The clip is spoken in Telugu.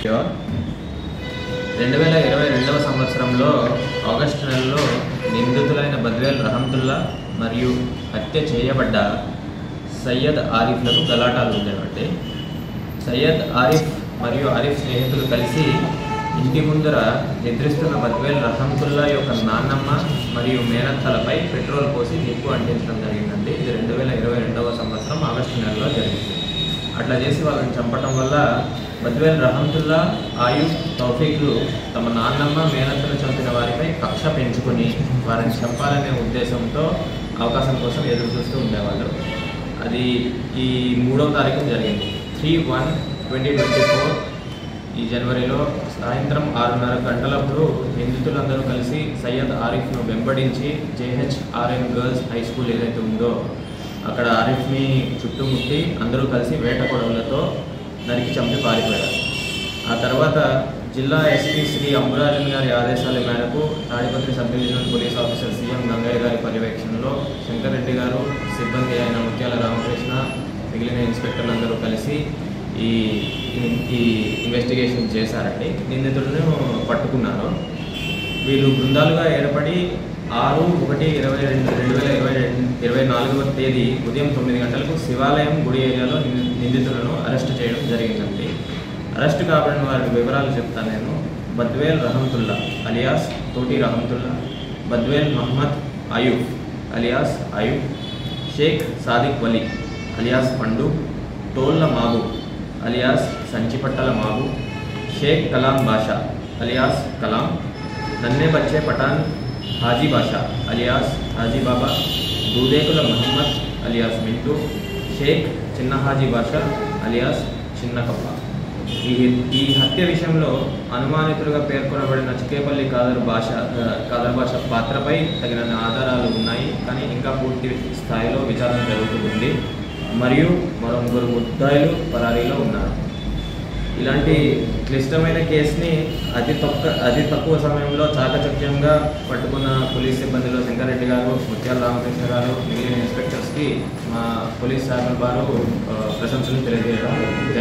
2022వ సంవత్సరంలో ఆగస్టు నెలలో నిందితులైన బద్వేల్ రహమతుల్లా మరియు హత్య చేయబడ్డ సయ్యద్ ఆరిఫ్లకు గలాటాలు ఉండేవండి. సయ్యద్ ఆరిఫ్ మరియు ఆరిఫ్ స్నేహితులు కలిసి ఇంటి ముందర నిద్రిస్తున్న బద్వేల్ రహమతుల్లా యొక్క నాన్నమ్మ మరియు మేనత్తలపై పెట్రోల్ పోసి నిప్పు అంటించడం జరిగిందండి. ఇది 2022వ సంవత్సరం ఆగస్టు నెలలో జరిగింది. అట్లా చేసి వాళ్ళని చంపటం వల్ల బద్వేల్ రహమతుల్లా, ఆయుబ్, తౌఫీక్లు తమ నాన్నమ్మ మేనత్తలు చంపిన వారిపై కక్ష పెంచుకొని వారిని చంపాలనే ఉద్దేశంతో అవకాశం కోసం ఎదురు చూస్తూ ఉండేవాళ్ళు. అది ఈ 3వ తారీఖున జరిగింది. 3/1/2024 ఈ జనవరిలో సాయంత్రం 6:30 గంటలప్పుడు నిందితులందరూ కలిసి సయ్యద్ ఆరిఫ్ను వెంబడించి JHRM గర్ల్స్ హై స్కూల్ ఏదైతే ఉందో అక్కడ ఆరిఫ్ని చుట్టుముట్టి అందరూ కలిసి వేట కొడవలతో నరికి చంపి పారిపోయారు. ఆ తర్వాత జిల్లా ఎస్పీ శ్రీ అంబురాజన్ గారి ఆదేశాల మేరకు Tadipatri sub divisional police officer CM Gangaiah గారి పర్యవేక్షణలో శంకర్ రెడ్డి గారు, సిబ్బంది అయిన ముత్యాల రామకృష్ణ, మిగిలిన ఇన్స్పెక్టర్లందరూ కలిసి ఈ ఇన్వెస్టిగేషన్ చేశారండి. నిందితులను పట్టుకున్నారు. వీళ్ళు బృందాలుగా ఏర్పడి 6/1/2024వ తేదీ ఉదయం 9 గంటలకు శివాలయం గుడి ఏరియాలో నిందితులను అరెస్ట్ చేయడం జరిగిందండి. అరెస్ట్ కాబడిన వారి వివరాలు చెప్తాను నేను. బద్వేల్ రహమతుల్లా అలియాస్ తోటి రహమతుల్లా, బద్వేల్ మహమ్మద్ అయూబ్ అలియాస్ అయూబ్, షేక్ సాదిక్ వలీ అలియాస్ పండు, టోళ్ళ మాబు అలియాస్ సంచిపట్టల మాబు, షేక్ కలాం బాషా అలియాస్ కలాం, నన్నే బచ్చే పఠాన్ హాజీ బాషా అలియాస్ హాజీ బాబా, దూదేకుల మహమ్మద్ అలియాస్ మింటూ, షేక్ చిన్న హాజీ బాషా అలియాస్ చిన్న కప్ప. ఈ హత్య విషయంలో అనుమానితులుగా పేర్కొనబడిన చికేపల్లి కాదర్ భాష పాత్రపై తగిన ఆధారాలు ఉన్నాయి, కానీ ఇంకా పూర్తి స్థాయిలో విచారణ జరుగుతుంది మరియు మరో 3 ముద్దాయిలు పరారీలో ఉన్నారు. ఇలాంటి క్లిష్టమైన కేసుని అతి తక్కువ సమయంలో చాకచక్యంగా పట్టుకున్న పోలీస్ సిబ్బందిలో శంకర్ రెడ్డి గారు, ముత్యాల రామకృష్ణ గారు, మిగిలిన ఇన్స్పెక్టర్స్కి మా పోలీస్ శాఖ వారు ప్రశంసలు తెలియజేయడం జరిగింది.